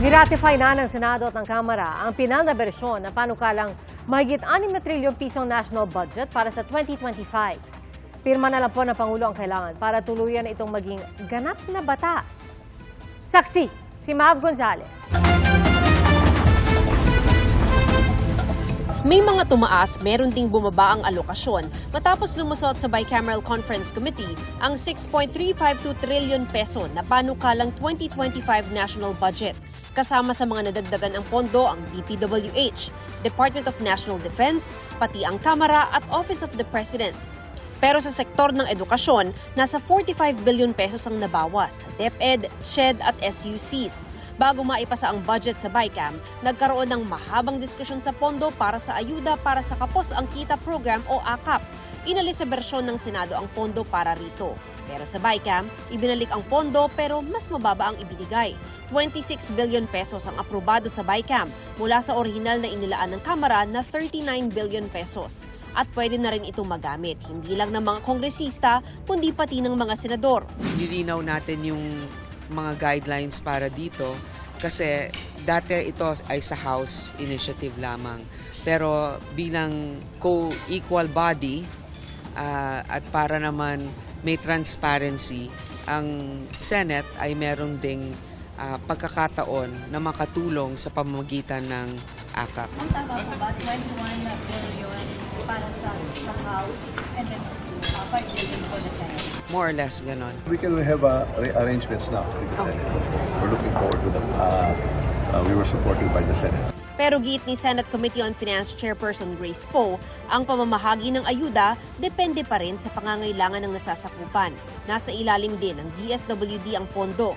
Niratify na ng Senado at ng Kamara ang pinal na bersyon ng panukalang mahigit 6 na trilyong pisong national budget para sa 2025. Pirma na lang po ng Pangulo ang kailangan para tuluyan itong maging ganap na batas. Saksi, si Mav Gonzales. May mga tumaas, meron ding bumaba ang alokasyon matapos lumusot sa Bicameral Conference Committee ang 6.352 trillion peso na panukalang 2025 national budget. Kasama sa mga nadagdagan ang pondo ang DPWH, Department of National Defense, pati ang Kamara at Office of the President. Pero sa sektor ng edukasyon, nasa 45 billion pesos ang nabawas sa DepEd, SHED at SUCs. Bago maipasa ang budget sa BICAM, nagkaroon ng mahabang diskusyon sa pondo para sa ayuda para sa Kapos ang Kita Program o AKAP. Inalis sa bersyon ng Senado ang pondo para rito. Pero sa BICAM, ibinalik ang pondo pero mas mababa ang ibinigay. 26 billion pesos ang aprobado sa BICAM mula sa orihinal na inilaan ng Kamara na 39 billion pesos. At pwede na rin itong magamit, hindi lang ng mga kongresista, kundi pati ng mga senador. Nilinaw natin yung mga guidelines para dito kasi dati ito ay sa House initiative lamang. Pero bilang co-equal body at para naman may transparency, ang Senate ay merong ding pagkakataon na makatulong sa pamamagitan ng AKAP. Ang tama po ba, 21 billion para sa House and then 5 billion for the Senate? More or less ganon. We can have arrangements now with the Senate. We're looking forward to them. We were supported by the Senate. Pero giit ni Senate Committee on Finance Chairperson Grace Poe, ang pamamahagi ng ayuda depende pa rin sa pangangailangan ng nasasakupan. Nasa ilalim din ng DSWD ang pondo.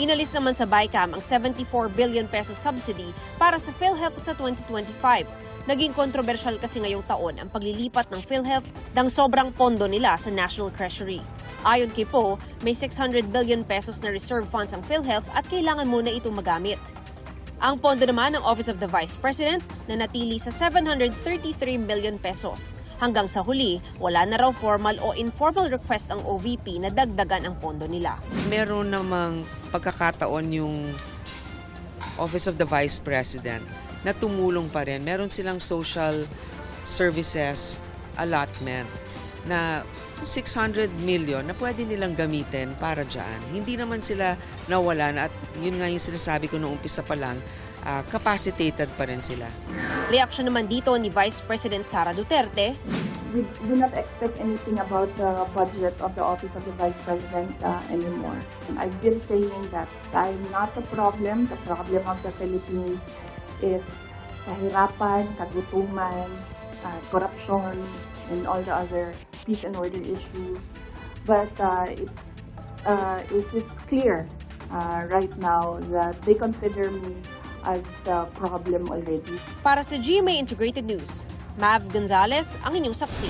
Inalis naman sa BICAM ang 74 billion peso subsidy para sa PhilHealth sa 2025. Naging kontrobersyal kasi ngayong taon ang paglilipat ng PhilHealth ng sobrang pondo nila sa National Treasury. Ayon kay Poe, may 600 billion pesos na reserve funds ang PhilHealth at kailangan muna itong magamit. Ang pondo naman ng Office of the Vice President na natili sa 733 million pesos. Hanggang sa huli, wala na raw formal o informal request ang OVP na dagdagan ang pondo nila. Meron namang pagkakataon yung Office of the Vice President na tumulong pa rin. Meron silang social services allotment na 600 million na pwede nilang gamitin para dyan. Hindi naman sila nawalan at yun nga yung sinasabi ko noong umpisa pa lang, capacitated pa rin sila. Reaksyon naman dito ni Vice President Sara Duterte. We do not expect anything about the budget of the Office of the Vice President anymore. I've been saying that I'm not the problem. The problem of the Philippines is kahirapan, kagutuman, corruption, and all the other peace and order issues. But it is clear right now that they consider me as the problem already. Para sa GMA Integrated News, Mav Gonzales ang inyong saksi.